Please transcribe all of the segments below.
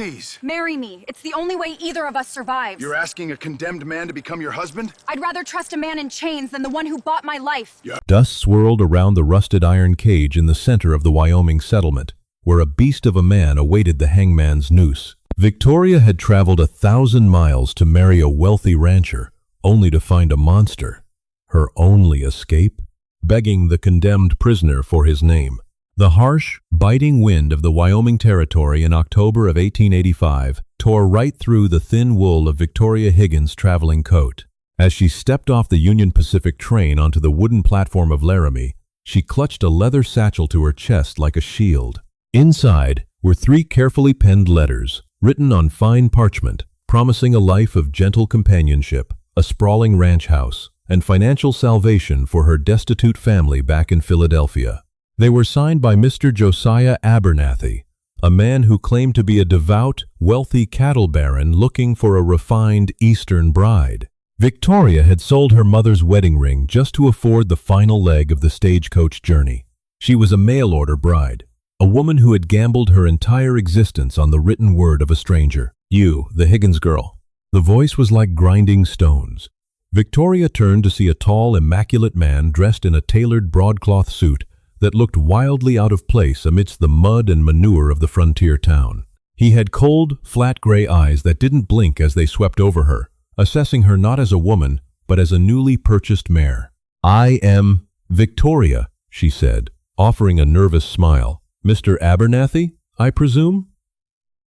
Please. Marry me. It's the only way either of us survives. You're asking a condemned man to become your husband? I'd rather trust a man in chains than the one who bought my life. Yeah. Dust swirled around the rusted iron cage in the center of the Wyoming settlement, where a beast of a man awaited the hangman's noose. Victoria had traveled 1,000 miles to marry a wealthy rancher, only to find a monster, her only escape, begging the condemned prisoner for his name. The harsh, biting wind of the Wyoming Territory in October of 1885 tore right through the thin wool of Victoria Higgins' traveling coat. As she stepped off the Union Pacific train onto the wooden platform of Laramie, she clutched a leather satchel to her chest like a shield. Inside were 3 carefully penned letters, written on fine parchment, promising a life of gentle companionship, a sprawling ranch house, and financial salvation for her destitute family back in Philadelphia. They were signed by Mr. Josiah Abernathy, a man who claimed to be a devout, wealthy cattle baron looking for a refined Eastern bride. Victoria had sold her mother's wedding ring just to afford the final leg of the stagecoach journey. She was a mail-order bride, a woman who had gambled her entire existence on the written word of a stranger. "You, the Higgins girl." The voice was like grinding stones. Victoria turned to see a tall, immaculate man dressed in a tailored broadcloth suit that looked wildly out of place amidst the mud and manure of the frontier town. He had cold, flat gray eyes that didn't blink as they swept over her, assessing her not as a woman, but as a newly purchased mare. "I am Victoria," she said, offering a nervous smile. "Mr. Abernathy, I presume?"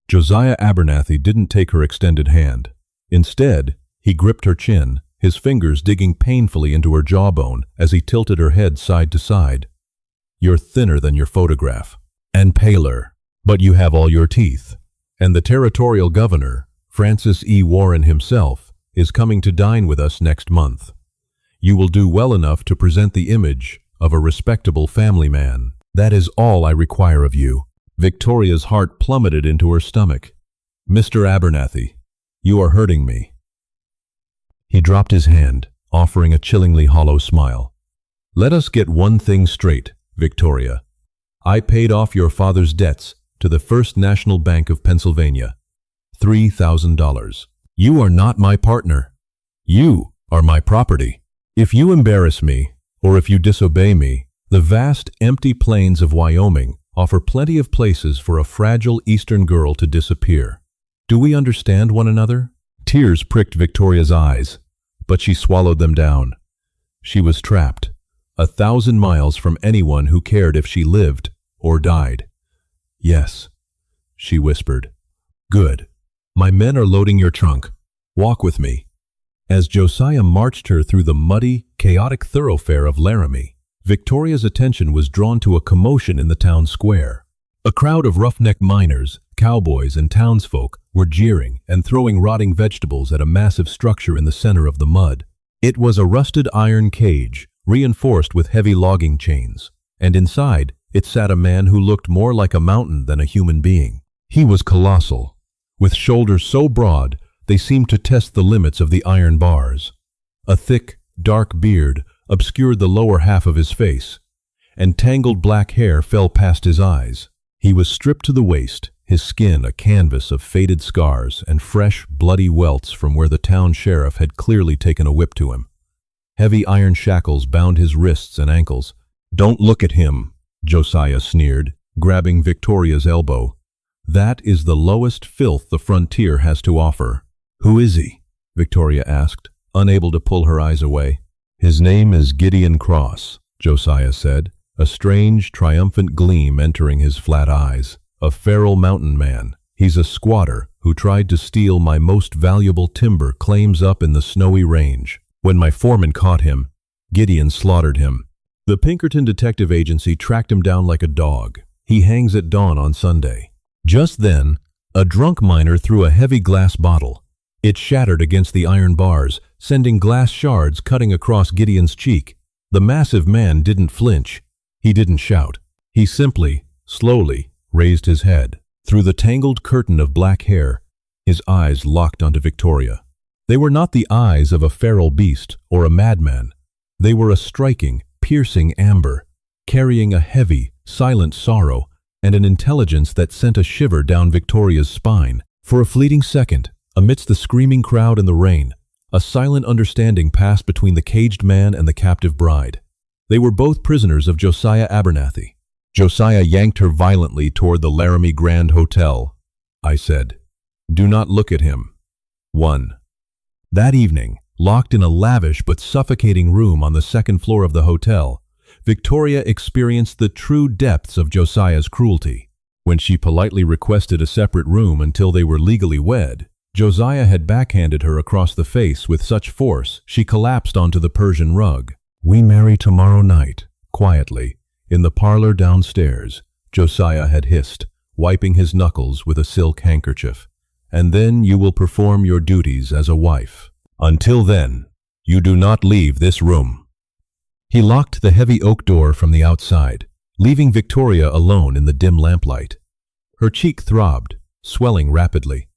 Josiah Abernathy didn't take her extended hand. Instead, he gripped her chin, his fingers digging painfully into her jawbone as he tilted her head side to side. "You're thinner than your photograph, and paler, but you have all your teeth. And the territorial governor, Francis E. Warren himself, is coming to dine with us next month. You will do well enough to present the image of a respectable family man. That is all I require of you." Victoria's heart plummeted into her stomach. "Mr. Abernathy, you are hurting me." He dropped his hand, offering a chillingly hollow smile. "Let us get one thing straight, Victoria. I paid off your father's debts to the First National Bank of Pennsylvania. $3,000. You are not my partner. You are my property. If you embarrass me, or if you disobey me, the vast, empty plains of Wyoming offer plenty of places for a fragile Eastern girl to disappear. Do we understand one another?" Tears pricked Victoria's eyes, but she swallowed them down. She was trapped, 1,000 miles from anyone who cared if she lived or died. "Yes," she whispered. "Good. My men are loading your trunk. Walk with me." As Josiah marched her through the muddy, chaotic thoroughfare of Laramie, Victoria's attention was drawn to a commotion in the town square. A crowd of roughneck miners, cowboys, and townsfolk were jeering and throwing rotting vegetables at a massive structure in the center of the mud. It was a rusted iron cage, reinforced with heavy logging chains, and inside it sat a man who looked more like a mountain than a human being. He was colossal, with shoulders so broad they seemed to test the limits of the iron bars. A thick, dark beard obscured the lower half of his face, and tangled black hair fell past his eyes. He was stripped to the waist, his skin a canvas of faded scars and fresh, bloody welts from where the town sheriff had clearly taken a whip to him. Heavy iron shackles bound his wrists and ankles. "Don't look at him," Josiah sneered, grabbing Victoria's elbow. "That is the lowest filth the frontier has to offer." "Who is he?" Victoria asked, unable to pull her eyes away. "His name is Gideon Cross," Josiah said, a strange, triumphant gleam entering his flat eyes. "A feral mountain man. He's a squatter who tried to steal my most valuable timber claims up in the snowy range. When my foreman caught him, Gideon slaughtered him. The Pinkerton Detective Agency tracked him down like a dog. He hangs at dawn on Sunday." Just then, a drunk miner threw a heavy glass bottle. It shattered against the iron bars, sending glass shards cutting across Gideon's cheek. The massive man didn't flinch. He didn't shout. He simply, slowly, raised his head. Through the tangled curtain of black hair, his eyes locked onto Victoria. They were not the eyes of a feral beast or a madman. They were a striking, piercing amber, carrying a heavy, silent sorrow and an intelligence that sent a shiver down Victoria's spine. For a fleeting second, amidst the screaming crowd and the rain, a silent understanding passed between the caged man and the captive bride. They were both prisoners of Josiah Abernathy. Josiah yanked her violently toward the Laramie Grand Hotel. I said, "Do not look at him." 1. That evening, locked in a lavish but suffocating room on the second floor of the hotel, Victoria experienced the true depths of Josiah's cruelty. When she politely requested a separate room until they were legally wed, Josiah had backhanded her across the face with such force she collapsed onto the Persian rug. "We marry tomorrow night," quietly, in the parlor downstairs, Josiah had hissed, wiping his knuckles with a silk handkerchief. "And then you will perform your duties as a wife. Until then, you do not leave this room." He locked the heavy oak door from the outside, leaving Victoria alone in the dim lamplight. Her cheek throbbed, swelling rapidly.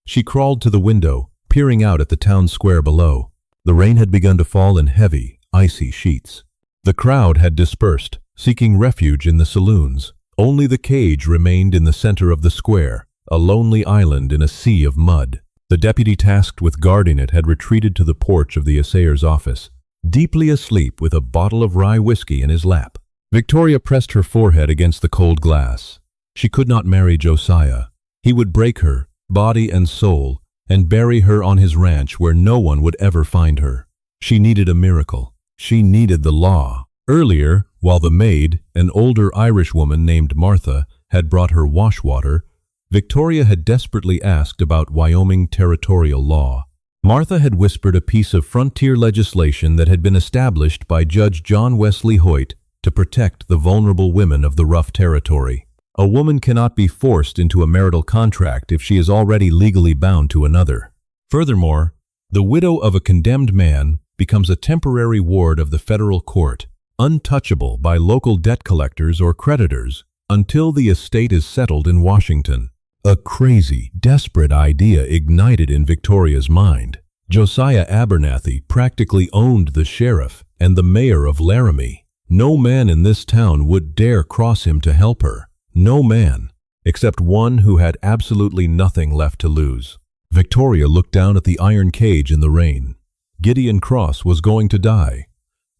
She crawled to the window, peering out at the town square below. The rain had begun to fall in heavy, icy sheets. The crowd had dispersed, seeking refuge in the saloons. Only the cage remained in the center of the square, a lonely island in a sea of mud. The deputy tasked with guarding it had retreated to the porch of the assayer's office, deeply asleep with a bottle of rye whiskey in his lap. Victoria pressed her forehead against the cold glass. She could not marry Josiah. He would break her, body and soul, and bury her on his ranch where no one would ever find her. She needed a miracle. She needed the law. Earlier, while the maid, an older Irish woman named Martha, had brought her wash water, Victoria had desperately asked about Wyoming territorial law. Martha had whispered a piece of frontier legislation that had been established by Judge John Wesley Hoyt to protect the vulnerable women of the rough territory. A woman cannot be forced into a marital contract if she is already legally bound to another. Furthermore, the widow of a condemned man becomes a temporary ward of the federal court, untouchable by local debt collectors or creditors until the estate is settled in Washington. A crazy, desperate idea ignited in Victoria's mind. Josiah Abernathy practically owned the sheriff and the mayor of Laramie. No man in this town would dare cross him to help her. No man, except one who had absolutely nothing left to lose. Victoria looked down at the iron cage in the rain. Gideon Cross was going to die.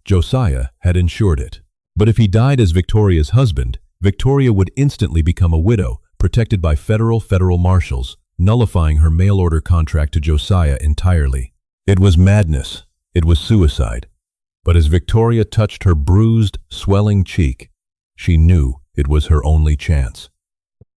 Josiah had ensured it. But if he died as Victoria's husband, Victoria would instantly become a widow, protected by federal marshals, nullifying her mail-order contract to Josiah entirely. It was madness. It was suicide. But as Victoria touched her bruised, swelling cheek, she knew it was her only chance.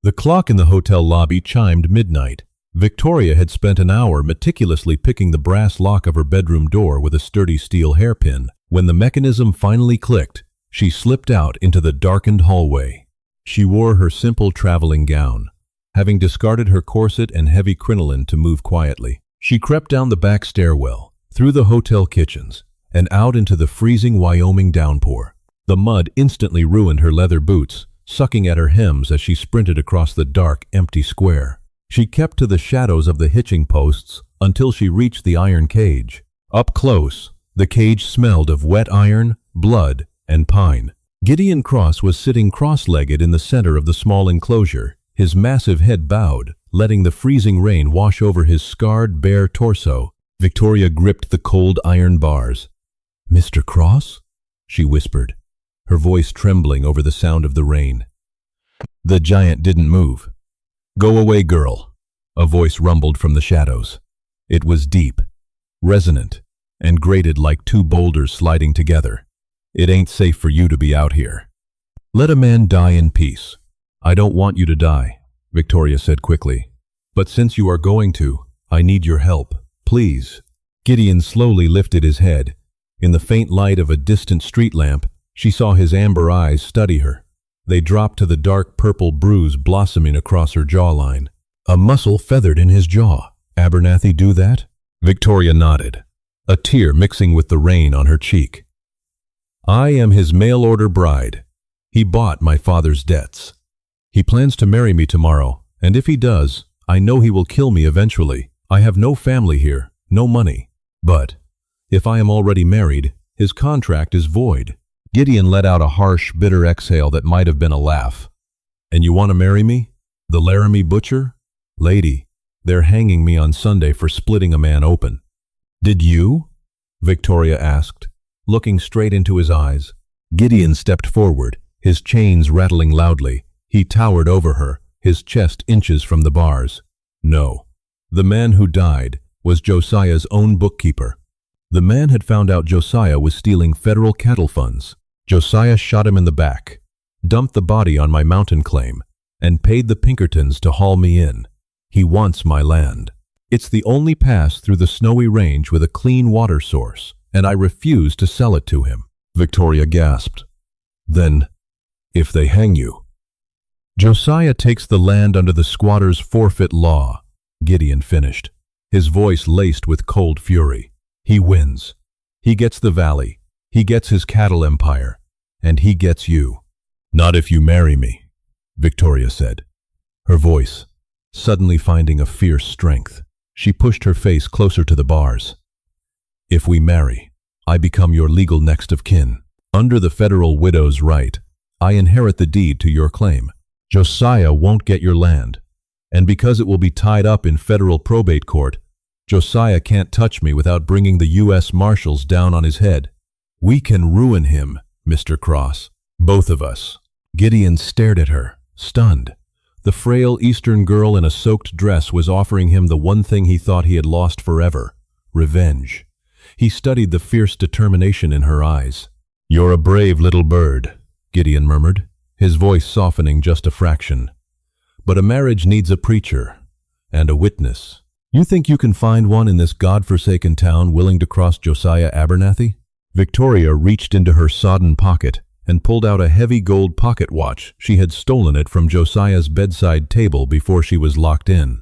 The clock in the hotel lobby chimed midnight. Victoria had spent an hour meticulously picking the brass lock of her bedroom door with a sturdy steel hairpin. When the mechanism finally clicked, she slipped out into the darkened hallway. She wore her simple traveling gown, having discarded her corset and heavy crinoline to move quietly. She crept down the back stairwell, through the hotel kitchens, and out into the freezing Wyoming downpour. The mud instantly ruined her leather boots, sucking at her hems as she sprinted across the dark, empty square. She kept to the shadows of the hitching posts until she reached the iron cage. Up close, the cage smelled of wet iron, blood, and pine. Gideon Cross was sitting cross-legged in the center of the small enclosure, his massive head bowed, letting the freezing rain wash over his scarred, bare torso. Victoria gripped the cold iron bars. "Mr. Cross?" she whispered, her voice trembling over the sound of the rain. The giant didn't move. "Go away, girl," a voice rumbled from the shadows. It was deep, resonant, and grated like two boulders sliding together. "It ain't safe for you to be out here. Let a man die in peace." "I don't want you to die," Victoria said quickly. "But since you are going to, I need your help. Please." Gideon slowly lifted his head. In the faint light of a distant street lamp, she saw his amber eyes study her. They dropped to the dark purple bruise blossoming across her jawline. A muscle feathered in his jaw. "Abernathy do that?" Victoria nodded, a tear mixing with the rain on her cheek. "I am his mail-order bride. He bought my father's debts. He plans to marry me tomorrow, and if he does, I know he will kill me eventually. I have no family here, no money. But if I am already married, his contract is void." Gideon let out a harsh, bitter exhale that might have been a laugh. And you want to marry me? The Laramie butcher? Lady, they're hanging me on Sunday for splitting a man open. Did you? Victoria asked, looking straight into his eyes. Gideon stepped forward, his chains rattling loudly. He towered over her, his chest inches from the bars. No. The man who died was Josiah's own bookkeeper. The man had found out Josiah was stealing federal cattle funds. Josiah shot him in the back, dumped the body on my mountain claim, and paid the Pinkertons to haul me in. He wants my land. It's the only pass through the snowy range with a clean water source, and I refuse to sell it to him. Victoria gasped. Then, if they hang you? Josiah takes the land under the squatter's forfeit law, Gideon finished, his voice laced with cold fury. He wins. He gets the valley. He gets his cattle empire. And he gets you. Not if you marry me, Victoria said, her voice suddenly finding a fierce strength. She pushed her face closer to the bars. If we marry, I become your legal next of kin. Under the federal widow's right, I inherit the deed to your claim. Josiah won't get your land. And because it will be tied up in federal probate court, Josiah can't touch me without bringing the U.S. Marshals down on his head. We can ruin him, Mr. Cross. Both of us. Gideon stared at her, stunned. The frail Eastern girl in a soaked dress was offering him the one thing he thought he had lost forever, revenge. He studied the fierce determination in her eyes. You're a brave little bird, Gideon murmured, his voice softening just a fraction. But a marriage needs a preacher and a witness. You think you can find one in this God-forsaken town willing to cross Josiah Abernathy? Victoria reached into her sodden pocket and pulled out a heavy gold pocket watch. She had stolen it from Josiah's bedside table before she was locked in.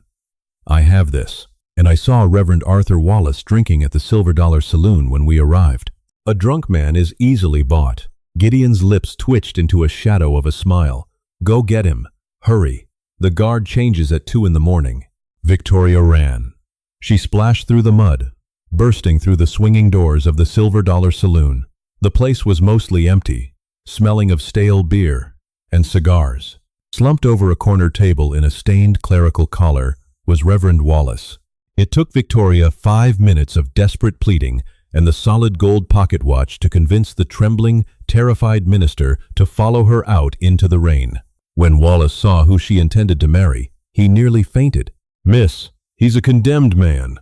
I have this, and I saw Reverend Arthur Wallace drinking at the Silver Dollar Saloon when we arrived. A drunk man is easily bought. Gideon's lips twitched into a shadow of a smile. Go get him. Hurry. The guard changes at 2 a.m. Victoria ran. She splashed through the mud, bursting through the swinging doors of the Silver Dollar Saloon. The place was mostly empty, smelling of stale beer and cigars. Slumped over a corner table in a stained clerical collar was Reverend Wallace. It took Victoria 5 minutes of desperate pleading and the solid gold pocket watch to convince the trembling, terrified minister to follow her out into the rain. When Wallace saw who she intended to marry, he nearly fainted. Miss, he's a condemned man.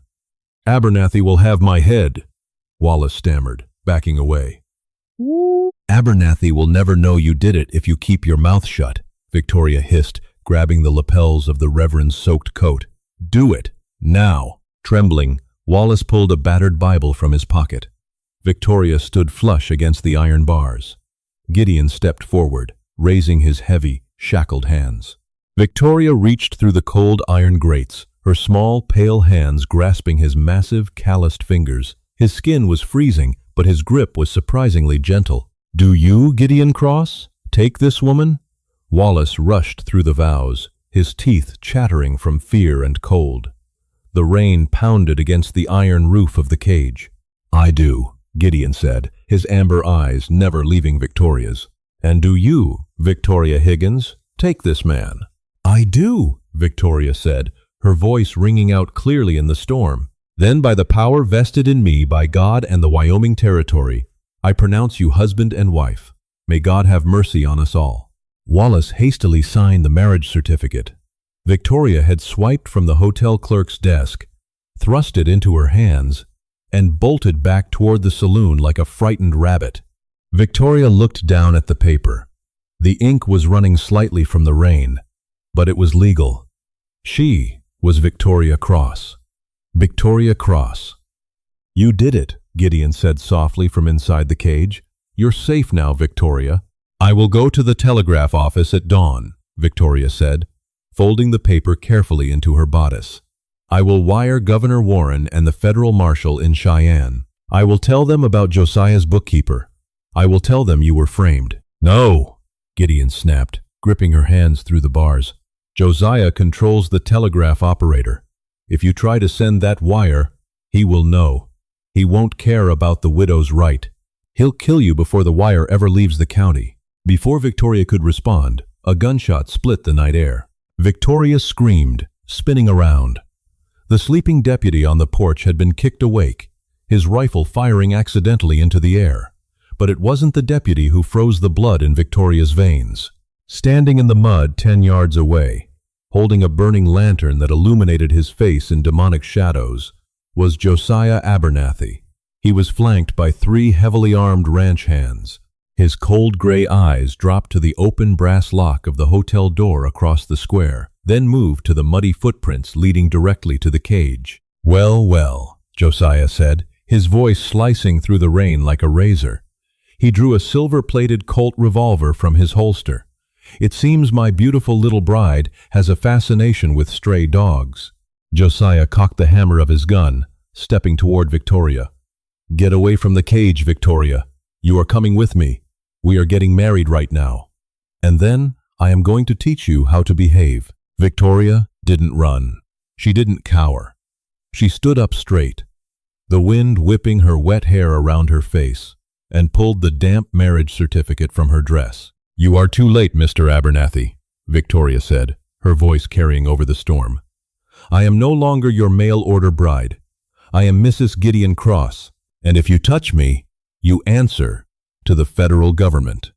Abernathy will have my head, Wallace stammered, backing away. Abernathy will never know you did it if you keep your mouth shut, Victoria hissed, grabbing the lapels of the Reverend's soaked coat. Do it, now. Trembling, Wallace pulled a battered Bible from his pocket. Victoria stood flush against the iron bars. Gideon stepped forward, raising his heavy, shackled hands. Victoria reached through the cold iron grates, her small, pale hands grasping his massive, calloused fingers. His skin was freezing, but his grip was surprisingly gentle. Do you, Gideon Cross, take this woman? Wallace rushed through the vows, his teeth chattering from fear and cold. The rain pounded against the iron roof of the cage. I do, Gideon said, his amber eyes never leaving Victoria's. And do you, Victoria Higgins, take this man? I do, Victoria said, her voice ringing out clearly in the storm. Then by the power vested in me by God and the Wyoming Territory, I pronounce you husband and wife. May God have mercy on us all. Wallace hastily signed the marriage certificate. Victoria had swiped from the hotel clerk's desk, thrust it into her hands, and bolted back toward the saloon like a frightened rabbit. Victoria looked down at the paper. The ink was running slightly from the rain, but it was legal. She was Victoria Cross. Victoria Cross. You did it, Gideon said softly from inside the cage. You're safe now, Victoria. I will go to the telegraph office at dawn, Victoria said, folding the paper carefully into her bodice. I will wire Governor Warren and the federal marshal in Cheyenne. I will tell them about Josiah's bookkeeper. I will tell them you were framed. No, Gideon snapped, gripping her hands through the bars. Josiah controls the telegraph operator. If you try to send that wire, he will know. He won't care about the widow's right. He'll kill you before the wire ever leaves the county. Before Victoria could respond, A gunshot split the night air. Victoria screamed, spinning around. The sleeping deputy on the porch had been kicked awake, his rifle firing accidentally into the air. But it wasn't the deputy who froze the blood in Victoria's veins. Standing in the mud 10 yards away, holding a burning lantern that illuminated his face in demonic shadows, was Josiah Abernathy. He was flanked by 3 heavily armed ranch hands. His cold gray eyes dropped to the open brass lock of the hotel door across the square, then moved to the muddy footprints leading directly to the cage. "Well, well," Josiah said, his voice slicing through the rain like a razor. He drew a silver-plated Colt revolver from his holster. "It seems my beautiful little bride has a fascination with stray dogs." Josiah cocked the hammer of his gun, stepping toward Victoria. "Get away from the cage, Victoria. You are coming with me. We are getting married right now. And then I am going to teach you how to behave." Victoria didn't run. She didn't cower. She stood up straight, the wind whipping her wet hair around her face, and pulled the damp marriage certificate from her dress. "You are too late, Mr. Abernathy," Victoria said, her voice carrying over the storm. "I am no longer your mail-order bride. I am Mrs. Gideon Cross, and if you touch me, you answer to the federal government."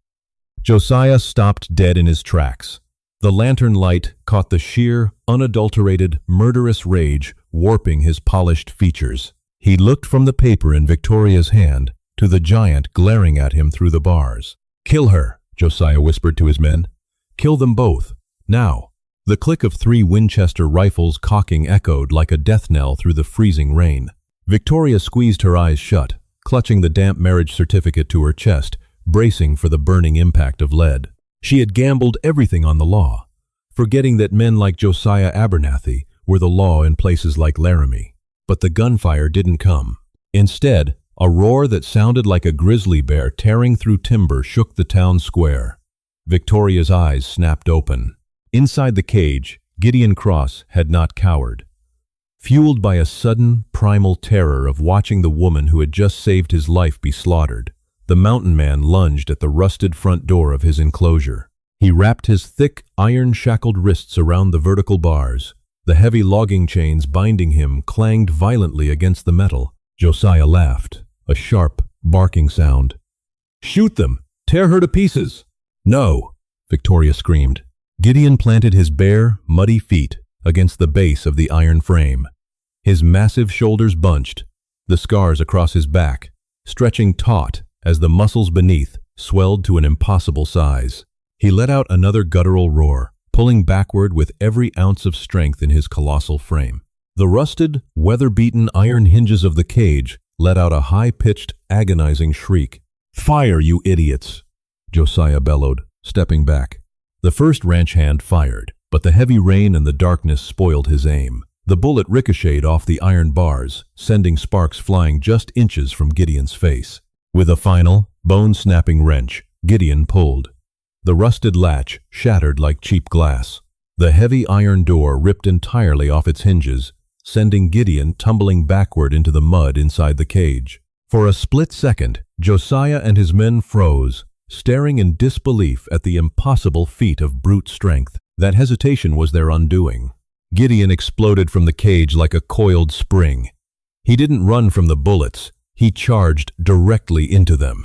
Josiah stopped dead in his tracks. The lantern light caught the sheer, unadulterated, murderous rage warping his polished features. He looked from the paper in Victoria's hand to the giant glaring at him through the bars. "Kill her," Josiah whispered to his men. "Kill them both, now." The click of 3 Winchester rifles cocking echoed like a death knell through the freezing rain. Victoria squeezed her eyes shut, clutching the damp marriage certificate to her chest, bracing for the burning impact of lead. She had gambled everything on the law, forgetting that men like Josiah Abernathy were the law in places like Laramie. But the gunfire didn't come. Instead, a roar that sounded like a grizzly bear tearing through timber shook the town square. Victoria's eyes snapped open. Inside the cage, Gideon Cross had not cowered. Fueled by a sudden, primal terror of watching the woman who had just saved his life be slaughtered, the mountain man lunged at the rusted front door of his enclosure. He wrapped his thick, iron-shackled wrists around the vertical bars. The heavy logging chains binding him clanged violently against the metal. Josiah laughed, a sharp, barking sound. "Shoot them! Tear her to pieces!" "No!" Victoria screamed. Gideon planted his bare, muddy feet against the base of the iron frame. His massive shoulders bunched, the scars across his back, stretching taut as the muscles beneath swelled to an impossible size. He let out another guttural roar, pulling backward with every ounce of strength in his colossal frame. The rusted, weather-beaten iron hinges of the cage let out a high-pitched, agonizing shriek. "Fire, you idiots!" Josiah bellowed, stepping back. The first ranch hand fired, but the heavy rain and the darkness spoiled his aim. The bullet ricocheted off the iron bars, sending sparks flying just inches from Gideon's face. With a final, bone-snapping wrench, Gideon pulled. The rusted latch shattered like cheap glass. The heavy iron door ripped entirely off its hinges, sending Gideon tumbling backward into the mud inside the cage. For a split second, Josiah and his men froze, staring in disbelief at the impossible feat of brute strength. That hesitation was their undoing. Gideon exploded from the cage like a coiled spring. He didn't run from the bullets. He charged directly into them.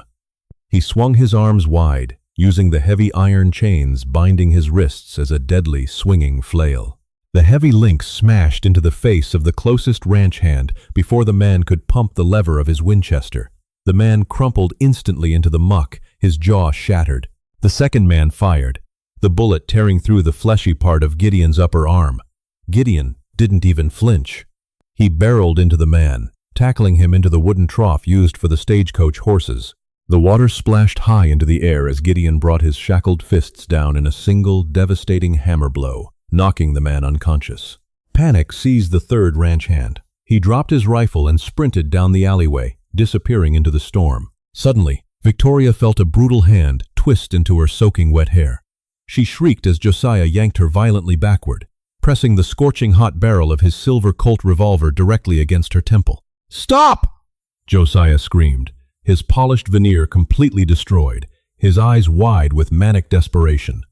He swung his arms wide, using the heavy iron chains binding his wrists as a deadly, swinging flail. The heavy link smashed into the face of the closest ranch hand before the man could pump the lever of his Winchester. The man crumpled instantly into the muck, his jaw shattered. The second man fired, the bullet tearing through the fleshy part of Gideon's upper arm. Gideon didn't even flinch. He barreled into the man, tackling him into the wooden trough used for the stagecoach horses. The water splashed high into the air as Gideon brought his shackled fists down in a single, devastating hammer blow, knocking the man unconscious. Panic seized the third ranch hand. He dropped his rifle and sprinted down the alleyway, disappearing into the storm. Suddenly, Victoria felt a brutal hand twist into her soaking wet hair. She shrieked as Josiah yanked her violently backward, pressing the scorching hot barrel of his silver Colt revolver directly against her temple. "Stop!" Josiah screamed, his polished veneer completely destroyed, his eyes wide with manic desperation.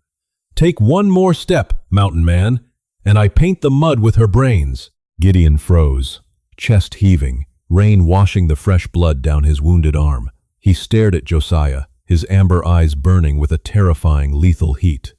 Take one more step, mountain man, and I paint the mud with her brains. Gideon froze, chest heaving, rain washing the fresh blood down his wounded arm. He stared at Josiah, his amber eyes burning with a terrifying, lethal heat.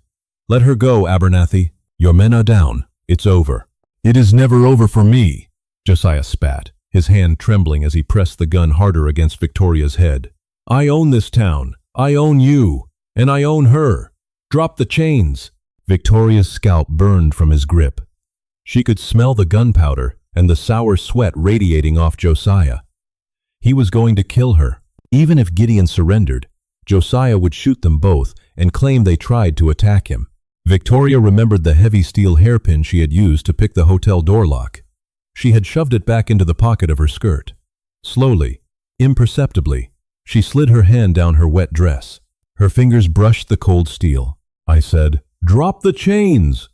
Let her go, Abernathy. Your men are down. It's over. It is never over for me, Josiah spat, his hand trembling as he pressed the gun harder against Victoria's head. I own this town. I own you. And I own her. Drop the chains. Victoria's scalp burned from his grip. She could smell the gunpowder and the sour sweat radiating off Josiah. He was going to kill her. Even if Gideon surrendered, Josiah would shoot them both and claim they tried to attack him. Victoria remembered the heavy steel hairpin she had used to pick the hotel door lock. She had shoved it back into the pocket of her skirt. Slowly, imperceptibly, she slid her hand down her wet dress. Her fingers brushed the cold steel. I said, "Drop the chains!"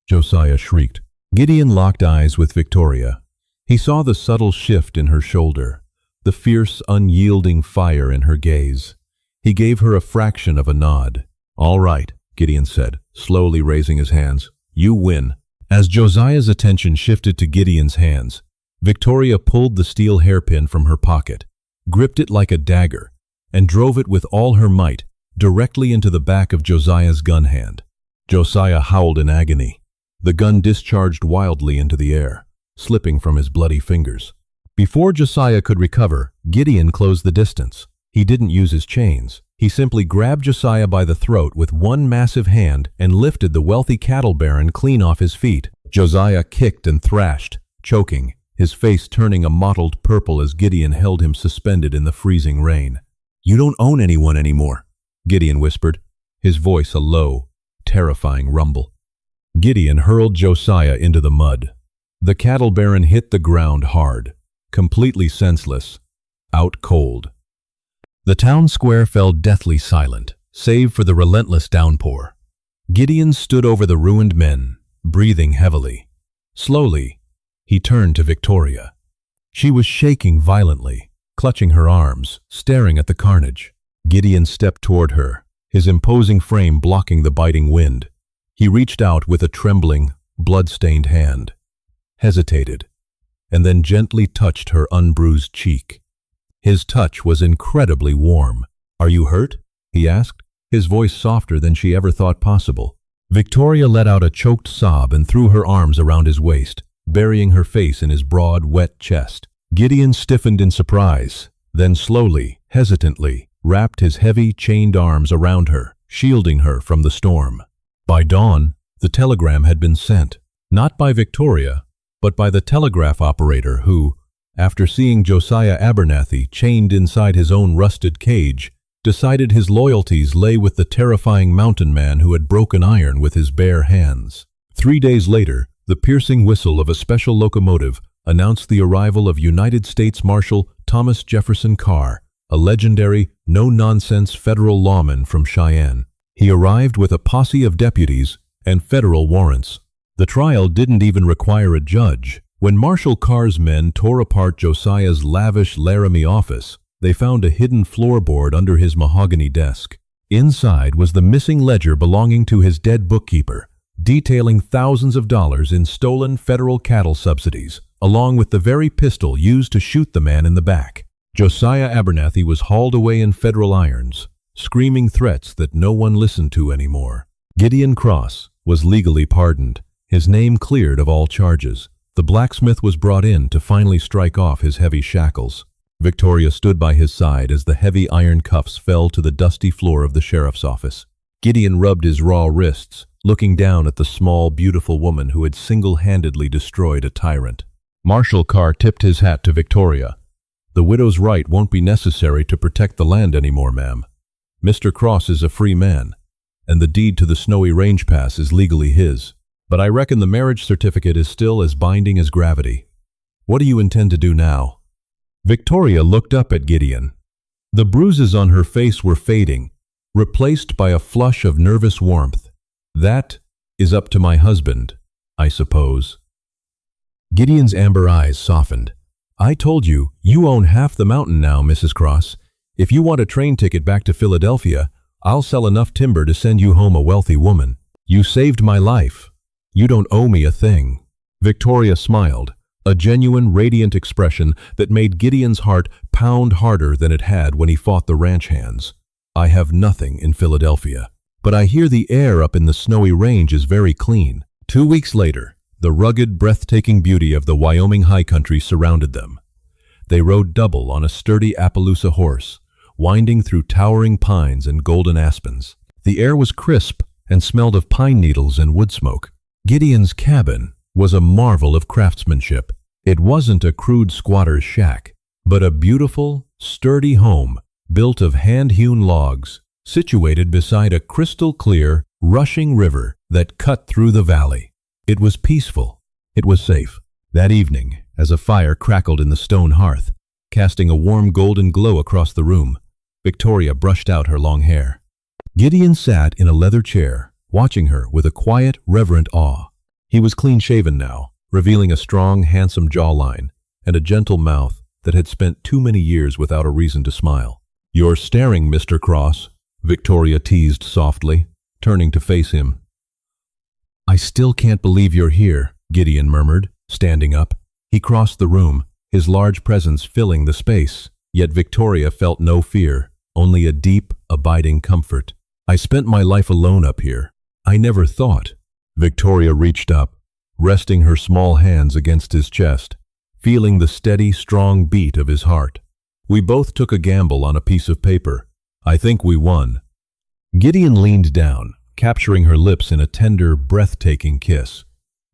Josiah shrieked. Gideon locked eyes with Victoria. He saw the subtle shift in her shoulder, the fierce, unyielding fire in her gaze. He gave her a fraction of a nod. "All right," Gideon said, slowly raising his hands. "You win." As Josiah's attention shifted to Gideon's hands, Victoria pulled the steel hairpin from her pocket, gripped it like a dagger, and drove it with all her might directly into the back of Josiah's gun hand. Josiah howled in agony. The gun discharged wildly into the air, slipping from his bloody fingers. Before Josiah could recover, Gideon closed the distance. He didn't use his chains. He simply grabbed Josiah by the throat with one massive hand and lifted the wealthy cattle baron clean off his feet. Josiah kicked and thrashed, choking, his face turning a mottled purple as Gideon held him suspended in the freezing rain. "You don't own anyone anymore," Gideon whispered, his voice a low, terrifying rumble. Gideon hurled Josiah into the mud. The cattle baron hit the ground hard, completely senseless, out cold. The town square fell deathly silent, save for the relentless downpour. Gideon stood over the ruined men, breathing heavily. Slowly, he turned to Victoria. She was shaking violently, clutching her arms, staring at the carnage. Gideon stepped toward her, his imposing frame blocking the biting wind. He reached out with a trembling, blood-stained hand, hesitated, and then gently touched her unbruised cheek. His touch was incredibly warm. "Are you hurt?" he asked, his voice softer than she ever thought possible. Victoria let out a choked sob and threw her arms around his waist, burying her face in his broad, wet chest. Gideon stiffened in surprise, then slowly, hesitantly, wrapped his heavy, chained arms around her, shielding her from the storm. By dawn, the telegram had been sent, not by Victoria, but by the telegraph operator who, after seeing Josiah Abernathy chained inside his own rusted cage, decided his loyalties lay with the terrifying mountain man who had broken iron with his bare hands. 3 days later, the piercing whistle of a special locomotive announced the arrival of United States Marshal Thomas Jefferson Carr, a legendary, no-nonsense federal lawman from Cheyenne. He arrived with a posse of deputies and federal warrants. The trial didn't even require a judge. When Marshal Carr's men tore apart Josiah's lavish Laramie office, they found a hidden floorboard under his mahogany desk. Inside was the missing ledger belonging to his dead bookkeeper, detailing thousands of dollars in stolen federal cattle subsidies, along with the very pistol used to shoot the man in the back. Josiah Abernathy was hauled away in federal irons, screaming threats that no one listened to anymore. Gideon Cross was legally pardoned, his name cleared of all charges. The blacksmith was brought in to finally strike off his heavy shackles. Victoria stood by his side as the heavy iron cuffs fell to the dusty floor of the sheriff's office. Gideon rubbed his raw wrists, looking down at the small, beautiful woman who had single-handedly destroyed a tyrant. Marshal Carr tipped his hat to Victoria. "The widow's right won't be necessary to protect the land anymore, ma'am. Mr. Cross is a free man, and the deed to the Snowy Range Pass is legally his. But I reckon the marriage certificate is still as binding as gravity. What do you intend to do now?" Victoria looked up at Gideon. The bruises on her face were fading, replaced by a flush of nervous warmth. "That is up to my husband, I suppose." Gideon's amber eyes softened. "I told you, you own half the mountain now, Mrs. Cross. If you want a train ticket back to Philadelphia, I'll sell enough timber to send you home a wealthy woman." "You saved my life. You don't owe me a thing." Victoria smiled, a genuine, radiant expression that made Gideon's heart pound harder than it had when he fought the ranch hands. "I have nothing in Philadelphia, but I hear the air up in the snowy range is very clean." 2 weeks later, the rugged, breathtaking beauty of the Wyoming high country surrounded them. They rode double on a sturdy Appaloosa horse, winding through towering pines and golden aspens. The air was crisp and smelled of pine needles and wood smoke. Gideon's cabin was a marvel of craftsmanship. It wasn't a crude squatter's shack, but a beautiful, sturdy home built of hand-hewn logs, situated beside a crystal-clear, rushing river that cut through the valley. It was peaceful. It was safe. That evening, as a fire crackled in the stone hearth, casting a warm golden glow across the room, Victoria brushed out her long hair. Gideon sat in a leather chair, watching her with a quiet, reverent awe. He was clean-shaven now, revealing a strong, handsome jawline and a gentle mouth that had spent too many years without a reason to smile. "You're staring, Mr. Cross," Victoria teased softly, turning to face him. "I still can't believe you're here," Gideon murmured, standing up. He crossed the room, his large presence filling the space. Yet Victoria felt no fear, only a deep, abiding comfort. "I spent my life alone up here. I never thought." Victoria reached up, resting her small hands against his chest, feeling the steady, strong beat of his heart. "We both took a gamble on a piece of paper. I think we won." Gideon leaned down, capturing her lips in a tender, breathtaking kiss.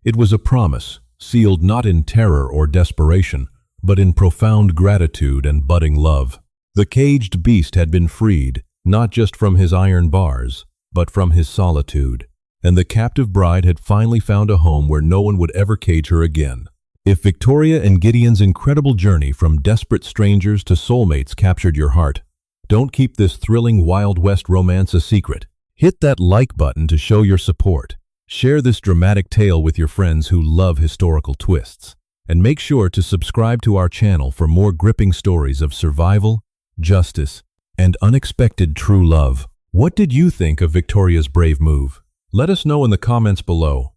It was a promise, sealed not in terror or desperation, but in profound gratitude and budding love. The caged beast had been freed, not just from his iron bars, but from his solitude, and the captive bride had finally found a home where no one would ever cage her again. If Victoria and Gideon's incredible journey from desperate strangers to soulmates captured your heart, don't keep this thrilling Wild West romance a secret. Hit that like button to show your support. Share this dramatic tale with your friends who love historical twists. And make sure to subscribe to our channel for more gripping stories of survival, justice, and unexpected true love. What did you think of Victoria's brave move? Let us know in the comments below.